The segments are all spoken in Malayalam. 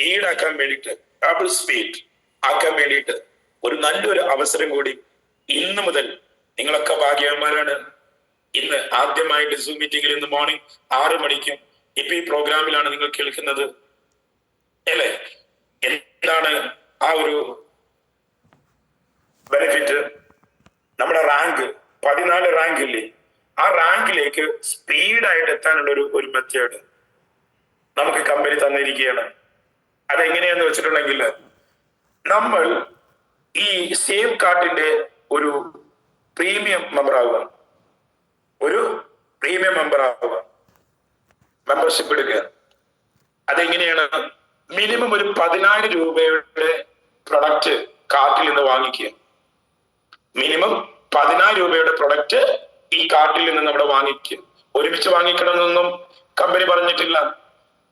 സ്പീഡ് ആക്കാൻ വേണ്ടിയിട്ട്, ഡബിൾ സ്പീഡ് ആക്കാൻ വേണ്ടിയിട്ട് ഒരു നല്ലൊരു അവസരം കൂടി ഇന്ന് മുതൽ. നിങ്ങളൊക്കെ ഭാഗ്യവാന്മാരാണ്. ഇന്ന് ആദ്യമായിട്ട് സൂം മീറ്റിംഗിൽ ഇന്ന് മോർണിംഗ് 6 മണിക്കും ഇപ്പൊ ഈ പ്രോഗ്രാമിലാണ് നിങ്ങൾ കേൾക്കുന്നത് അല്ലേ? എന്താണ് ആ ഒരു ബെനിഫിറ്റ്? നമ്മുടെ റാങ്ക് 14 റാങ്ക് ഇല്ലേ, ആ റാങ്കിലേക്ക് സ്പീഡായിട്ട് എത്താനുള്ള ഒരു മെത്തേഡ് നമുക്ക് കമ്പനി തന്നിരിക്കുകയാണ്. അതെങ്ങനെയാന്ന് വെച്ചിട്ടുണ്ടെങ്കിൽ, നമ്മൾ ഈ സേവ് കാർഡിന്റെ ഒരു പ്രീമിയം മെമ്പർ ആവുക, മെമ്പർഷിപ്പ് എടുക്കുക. അതെങ്ങനെയാണ്? മിനിമം ഒരു 14 രൂപയുടെ പ്രൊഡക്റ്റ് കാർട്ടിൽ നിന്ന് വാങ്ങിക്കുക. മിനിമം 14 രൂപയുടെ പ്രൊഡക്റ്റ് ഈ കാർട്ടിൽ നിന്ന് നമ്മുടെ വാങ്ങിക്കുക. ഒരുമിച്ച് വാങ്ങിക്കണമെന്നൊന്നും കമ്പനി പറഞ്ഞിട്ടില്ല.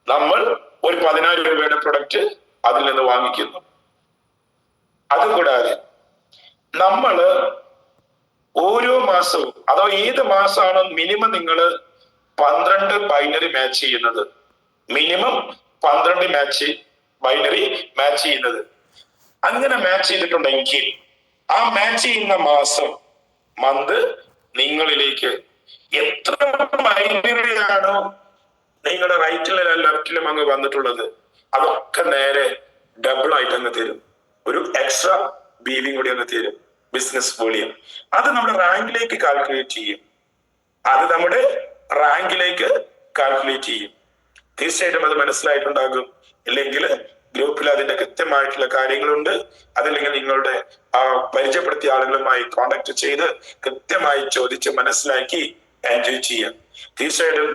നമ്മൾ ഒരു 14 രൂപയുടെ പ്രൊഡക്റ്റ് അതിൽ നിന്ന് വാങ്ങിക്കുന്നു. അതുകൂടാതെ നമ്മള് ഓരോ മാസവും, അതോ ഏത് മാസമാണോ മിനിമം നിങ്ങൾ 12 ബൈനറി മാച്ച് ചെയ്യുന്നത്, മിനിമം 12 ബൈനറി മാച്ച് ചെയ്യുന്നത്, അങ്ങനെ മാച്ച് ചെയ്തിട്ടുണ്ടെങ്കിൽ ആ മാച്ച് ചെയ്യുന്ന മന്ത് നിങ്ങളിലേക്ക് എത്ര ബൈനറിയാണോ നിങ്ങളുടെ റൈറ്റിലും ലെഫ്റ്റിലും അങ്ങ് വന്നിട്ടുള്ളത്, അതൊക്കെ നേരെ ഡബിൾ ആയിട്ട് അങ്ങ് തരും. ഒരു എക്സ്ട്രാ ബീവിങ് കൂടി അങ്ങ് തരും, ബിസിനസ് വോളിയം. അത് നമ്മുടെ റാങ്കിലേക്ക് കാൽക്കുലേറ്റ് ചെയ്യും. തീർച്ചയായിട്ടും അത് മനസ്സിലായിട്ടുണ്ടാകും. ഇല്ലെങ്കിൽ ഗ്രൂപ്പിൽ അതിന്റെ കൃത്യമായിട്ടുള്ള കാര്യങ്ങളുണ്ട്. അതല്ലെങ്കിൽ നിങ്ങളുടെ പരിചയപ്പെടുത്തിയ ആളുകളുമായി കോണ്ടാക്ട് ചെയ്ത് കൃത്യമായി ചോദിച്ച് മനസ്സിലാക്കി എൻജോയ് ചെയ്യാം. തീർച്ചയായിട്ടും